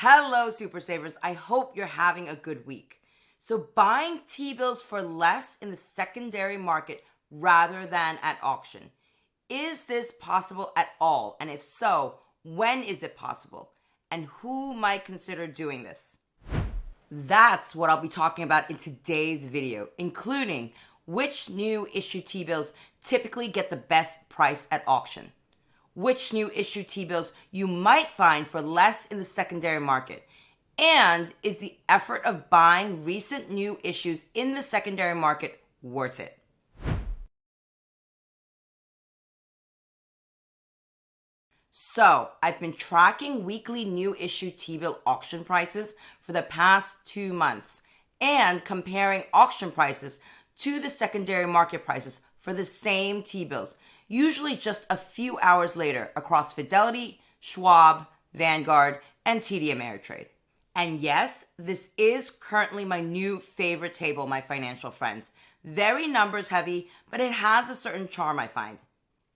Hello, Super Savers. I hope you're having a good week. So, buying T-bills for less in the secondary market rather than at auction. Is this possible at all? And if so, when is it possible? And who might consider doing this? That's what I'll be talking about in today's video, including which new issue T-bills typically get the best price at auction, which new issue T-bills you might find for less in the secondary market, and is the effort of buying recent new issues in the secondary market worth it? So, I've been tracking weekly new issue T-bill auction prices for the past 2 months and comparing auction prices to the secondary market prices for the same T-bills, usually just a few hours later across Fidelity, Schwab, Vanguard, and TD Ameritrade. And yes, this is currently my new favorite table, my financial friends. Very numbers heavy, but it has a certain charm, I find.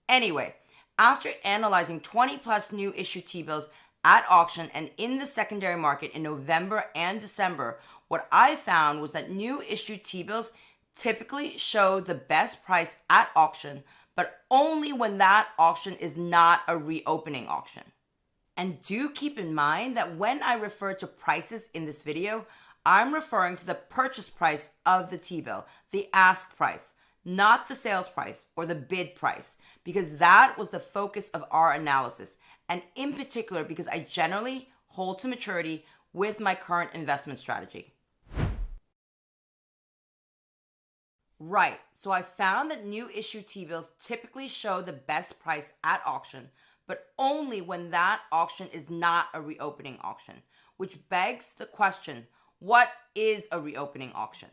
Anyway, after analyzing 20 plus new issue T-bills at auction and in the secondary market in November and December, what I found was that new issue T-bills typically show the best price at auction, but only when that auction is not a reopening auction. And do keep in mind that when I refer to prices in this video, I'm referring to the purchase price of the T-bill, the ask price, not the sales price or the bid price, because that was the focus of our analysis, and in particular because I generally hold to maturity with my current investment strategy. Right, so I found that new issue T-bills typically show the best price at auction, but only when that auction is not a reopening auction, which begs the question, what is a reopening auction?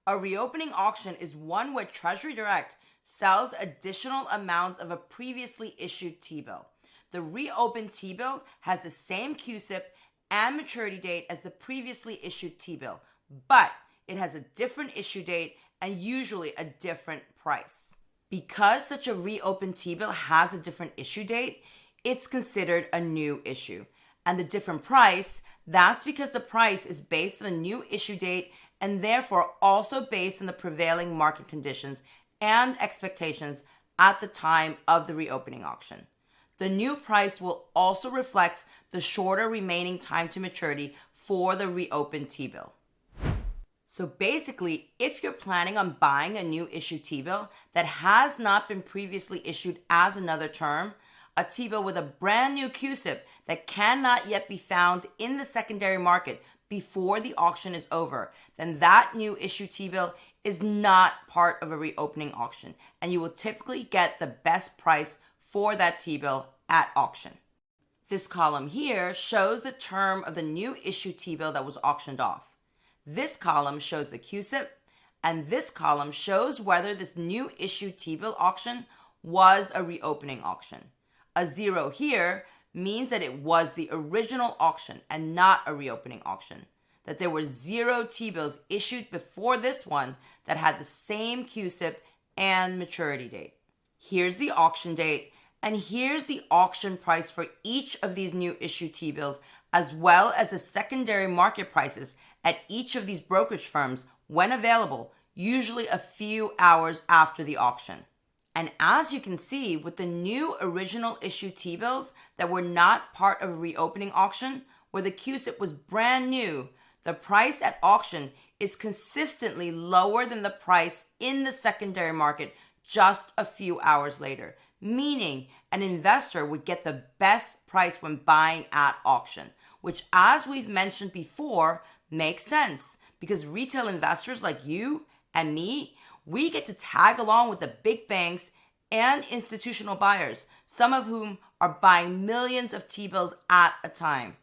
A reopening auction is one where Treasury Direct sells additional amounts of a previously issued T-bill. The reopened T-bill has the same CUSIP and maturity date as the previously issued T-bill, but it has a different issue date and usually a different price. Because such a reopened T-bill has a different issue date, it's considered a new issue. And the different price, that's because the price is based on the new issue date and therefore also based on the prevailing market conditions and expectations at the time of the reopening auction. The new price will also reflect the shorter remaining time to maturity for the reopened T-bill. So basically, if you're planning on buying a new issue T-bill that has not been previously issued as another term, a T-bill with a brand new CUSIP that cannot yet be found in the secondary market before the auction is over, then that new issue T-bill is not part of a reopening auction, and you will typically get the best price for that T-bill at auction. This column here shows the term of the new issue T-bill that was auctioned off. This column shows the CUSIP, and this column shows whether this new issue T-bill auction was a reopening auction. A 0 here means that it was the original auction and not a reopening auction, that there were 0 T-bills issued before this one that had the same CUSIP and maturity date. Here's the auction date, and here's the auction price for each of these new issue T-bills, as well as the secondary market prices at each of these brokerage firms when available, usually a few hours after the auction. And as you can see, with the new original issue T-bills that were not part of a reopening auction, where the CUSIP was brand new, the price at auction is consistently lower than the price in the secondary market just a few hours later, meaning an investor would get the best price when buying at auction, which, as we've mentioned before, makes sense because retail investors like you and me, we get to tag along with the big banks and institutional buyers, some of whom are buying millions of T-bills at a time.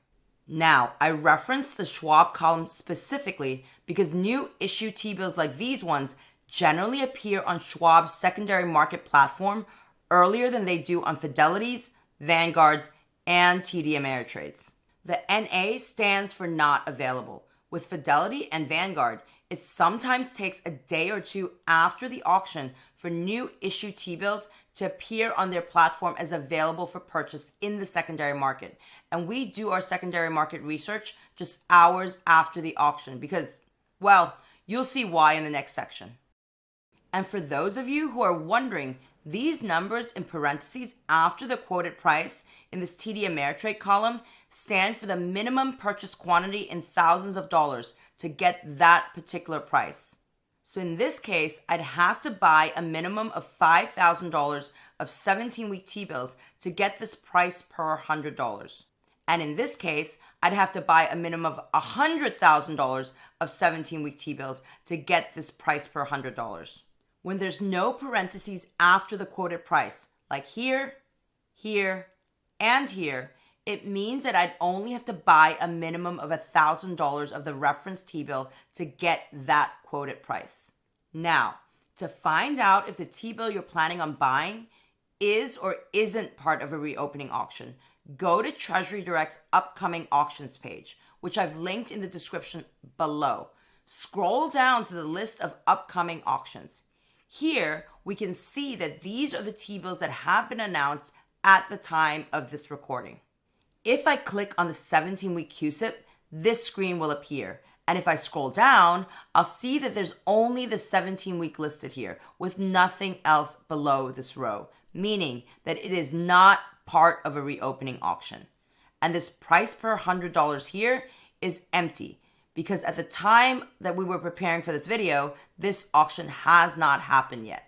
Now, I referenced the Schwab column specifically because new issue T-bills like these ones generally appear on Schwab's secondary market platform earlier than they do on Fidelity's, Vanguard's, and TD Ameritrade's. The NA stands for not available. With Fidelity and Vanguard, it sometimes takes a day or two after the auction for new issue T-bills to appear on their platform as available for purchase in the secondary market. and we do our secondary market research just hours after the auction because, well, you'll see why in the next section. And for those of you who are wondering, these numbers in parentheses after the quoted price in this TD Ameritrade column stand for the minimum purchase quantity in thousands of dollars to get that particular price. So in this case, I'd have to buy a minimum of $5,000 of 17-week T-bills to get this price per $100. And in this case, I'd have to buy a minimum of $100,000 of 17-week T-bills to get this price per $100. When there's no parentheses after the quoted price, like here, here, and here, it means that I'd only have to buy a minimum of $1,000 of the reference T-bill to get that quoted price. Now, to find out if the T-bill you're planning on buying is or isn't part of a reopening auction, go to Treasury Direct's upcoming auctions page, which I've linked in the description below. Scroll down to the list of upcoming auctions. Here, we can see that these are the T-bills that have been announced at the time of this recording. If I click on the 17-week QSIP, this screen will appear. And if I scroll down, I'll see that there's only the 17-week listed here with nothing else below this row, meaning that it is not part of a reopening auction. And this price per $100 here is empty because at the time that we were preparing for this video, this auction has not happened yet.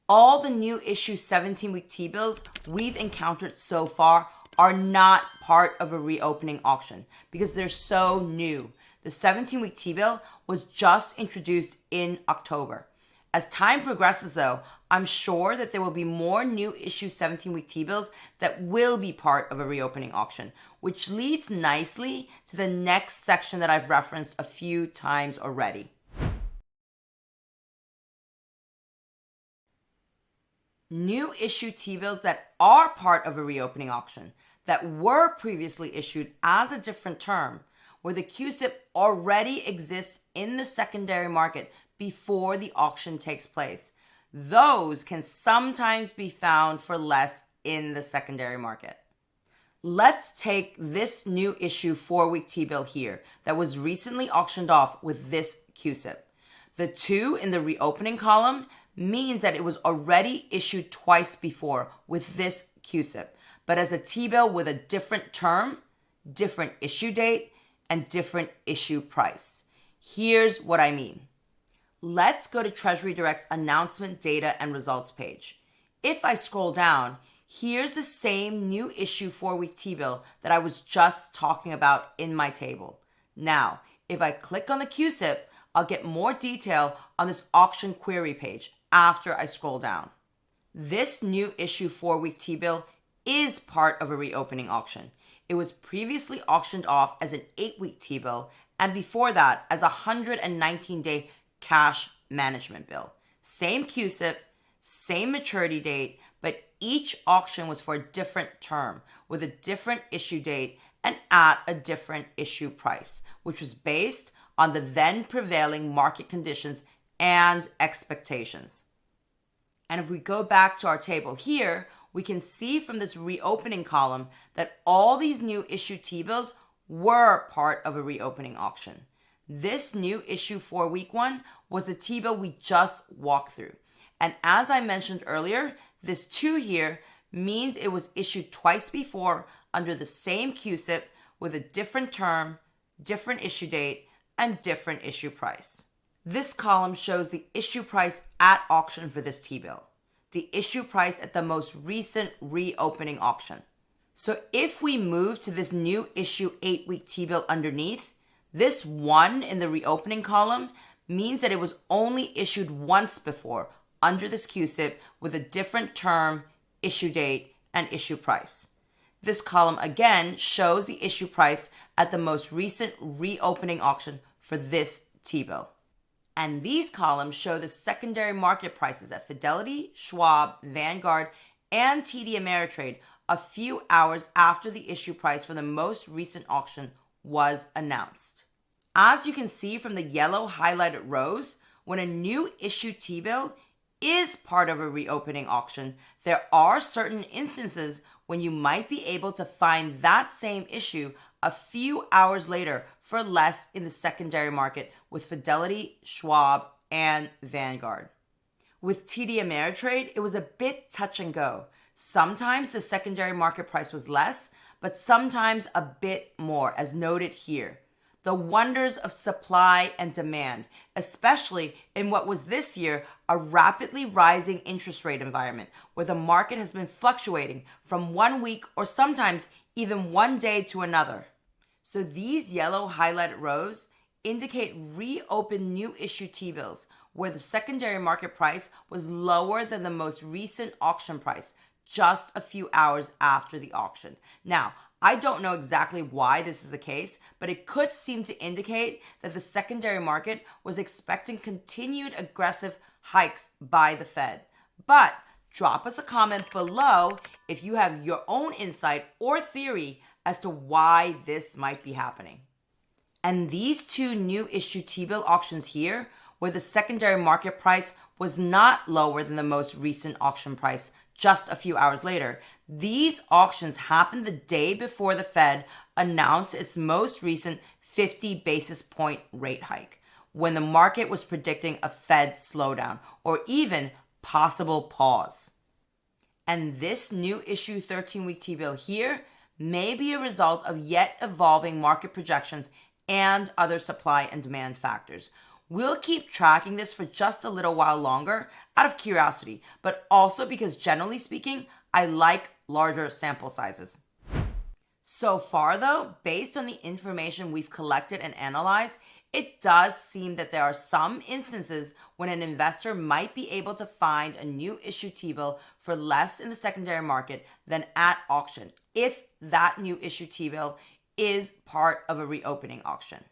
All the new issue 17-week T-bills we've encountered so far are not part of a reopening auction because they're so new. The 17-week T-bill was just introduced in October. As time progresses though, I'm sure that there will be more new issue 17-week T-bills that will be part of a reopening auction, which leads nicely to the next section that I've referenced a few times already. New issue T-bills that are part of a reopening auction that were previously issued as a different term, where the QSIP already exists in the secondary market before the auction takes place. Those can sometimes be found for less in the secondary market. Let's take this new issue 4-week T-bill here that was recently auctioned off with this QSIP. The 2 in the reopening column means that it was already issued twice before with this QSIP, but as a T-bill with a different term, different issue date, and different issue price. Here's what I mean. Let's go to Treasury Direct's announcement data and results page. If I scroll down, here's the same new issue 4-week T-bill that I was just talking about in my table. Now, if I click on the QSIP, I'll get more detail on this auction query page after I scroll down. This new issue 4-week T-bill is part of a reopening auction. It was previously auctioned off as an 8-week T-bill and before that as a 119-day cash management bill. Same QSIP, same maturity date, but each auction was for a different term with a different issue date and at a different issue price, which was based on the then prevailing market conditions and expectations. And if we go back to our table here, we can see from this reopening column that all these new issue T-bills were part of a reopening auction. This new issue 4-week one was a T-bill we just walked through. And as I mentioned earlier, this 2 here means it was issued twice before under the same QSIP with a different term, different issue date, and different issue price. This column shows the issue price at auction for this T-bill, the issue price at the most recent reopening auction. So if we move to this new issue 8-week T-bill underneath, this 1 in the reopening column means that it was only issued once before under this QSIP with a different term, issue date, and issue price. This column again shows the issue price at the most recent reopening auction for this T-bill. And these columns show the secondary market prices at Fidelity, Schwab, Vanguard, and TD Ameritrade a few hours after the issue price for the most recent auction was announced. As you can see from the yellow highlighted rows, when a new issue T-bill is part of a reopening auction, there are certain instances when you might be able to find that same issue a few hours later for less in the secondary market with Fidelity, Schwab, and Vanguard. With TD Ameritrade, it was a bit touch and go. Sometimes the secondary market price was less, but sometimes a bit more, as noted here. The wonders of supply and demand, especially in what was this year a rapidly rising interest rate environment where the market has been fluctuating from 1 week or sometimes even 1 day to another. So these yellow highlighted rows indicate reopened new issue T-bills where the secondary market price was lower than the most recent auction price just a few hours after the auction. Now, I don't know exactly why this is the case, but it could seem to indicate that the secondary market was expecting continued aggressive hikes by the Fed. But drop us a comment below if you have your own insight or theory as to why this might be happening. And these two new issue T-bill auctions here, where the secondary market price was not lower than the most recent auction price just a few hours later, these auctions happened the day before the Fed announced its most recent 50 basis point rate hike, when the market was predicting a Fed slowdown or even possible pause. And this new issue 13-week T-bill here may be a result of yet evolving market projections and other supply and demand factors. We'll keep tracking this for just a little while longer out of curiosity, but also because generally speaking, I like larger sample sizes. So far though, based on the information we've collected and analyzed, it does seem that there are some instances when an investor might be able to find a new issue T-bill for less in the secondary market than at auction, if that new issue T-bill is part of a reopening auction.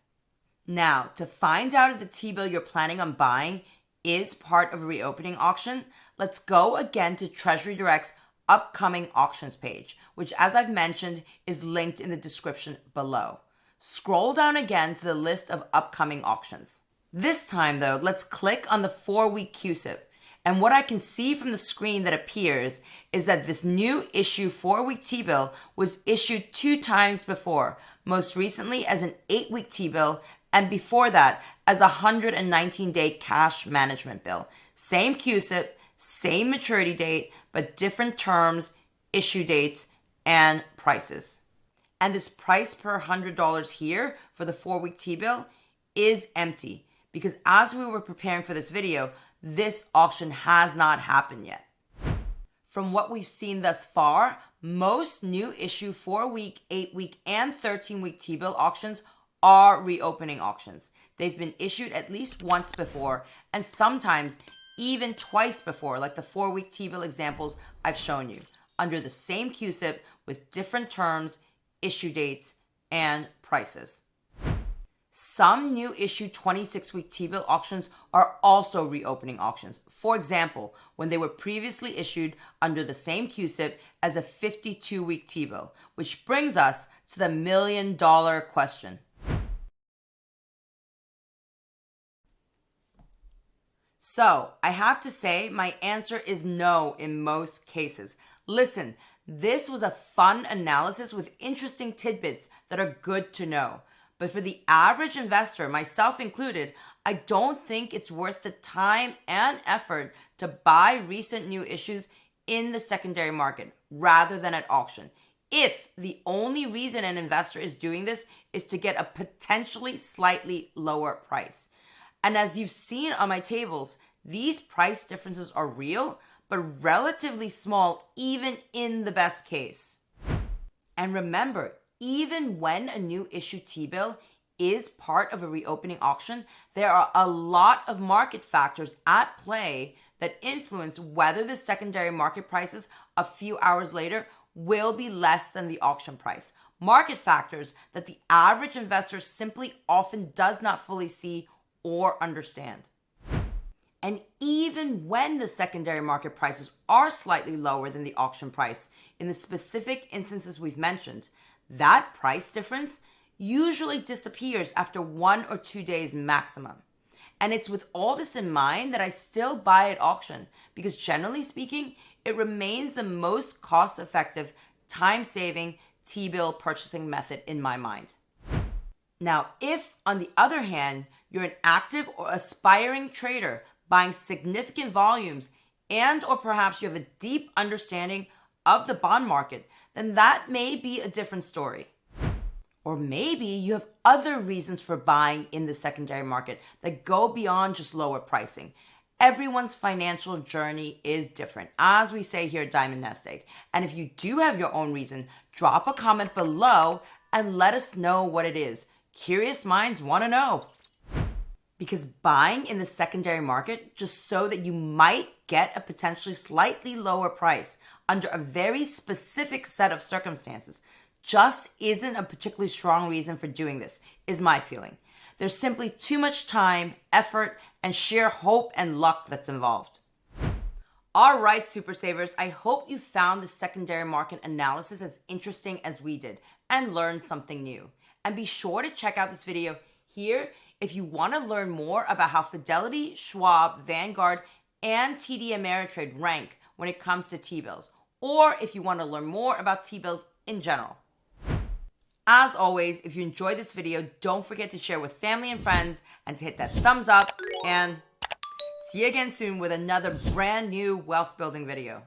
Now, to find out if the T-bill you're planning on buying is part of a reopening auction, let's go again to Treasury Direct's upcoming auctions page, which, as I've mentioned, is linked in the description below. Scroll down again to the list of upcoming auctions. This time, though, let's click on the 4-week QSIP. And what I can see from the screen that appears is that this new issue 4-week T-bill was issued 2 times before, most recently as an 8-week T-bill, and before that as a 119-day cash management bill. Same QSIP, same maturity date, but different terms, issue dates, and prices. And this price per $100 here for the 4-week T-bill is empty because as we were preparing for this video, this auction has not happened yet. From what we've seen thus far, most new issue 4-week, 8-week, and 13-week T-bill auctions are reopening auctions. They've been issued at least once before and sometimes even twice before, like the 4-week T-bill examples I've shown you, under the same QSIP with different terms, issue dates, and prices. Some new issue 26-week T-bill auctions are also reopening auctions. For example, when they were previously issued under the same QSIP as a 52-week T-bill, which brings us to the million-dollar question. So, I have to say my answer is no in most cases. Listen, this was a fun analysis with interesting tidbits that are good to know. But for the average investor, myself included, I don't think it's worth the time and effort to buy recent new issues in the secondary market rather than at auction, if the only reason an investor is doing this is to get a potentially slightly lower price. And as you've seen on my tables, these price differences are real, but relatively small even in the best case. And remember, even when a new issue T-bill is part of a reopening auction, there are a lot of market factors at play that influence whether the secondary market prices a few hours later will be less than the auction price. Market factors that the average investor simply often does not fully see or understand. And even when the secondary market prices are slightly lower than the auction price, in the specific instances we've mentioned, that price difference usually disappears after 1 or 2 days maximum. And it's with all this in mind that I still buy at auction because generally speaking, it remains the most cost-effective time-saving T-bill purchasing method in my mind. Now, if, on the other hand, you're an active or aspiring trader buying significant volumes and or perhaps you have a deep understanding of the bond market, then that may be a different story. Or maybe you have other reasons for buying in the secondary market that go beyond just lower pricing. Everyone's financial journey is different, as we say here at Diamond Nest Egg. And if you do have your own reason, drop a comment below and let us know what it is. Curious minds want to know. Because buying in the secondary market just so that you might get a potentially slightly lower price under a very specific set of circumstances just isn't a particularly strong reason for doing this, is my feeling. There's simply too much time, effort, and sheer hope and luck that's involved. All right, Super Savers, I hope you found the secondary market analysis as interesting as we did and learned something new. And be sure to check out this video here if you want to learn more about how Fidelity, Schwab, Vanguard, and TD Ameritrade rank when it comes to T-bills, or if you want to learn more about T-bills in general. As always, if you enjoyed this video, don't forget to share with family and friends and to hit that thumbs up, and see you again soon with another brand new wealth building video.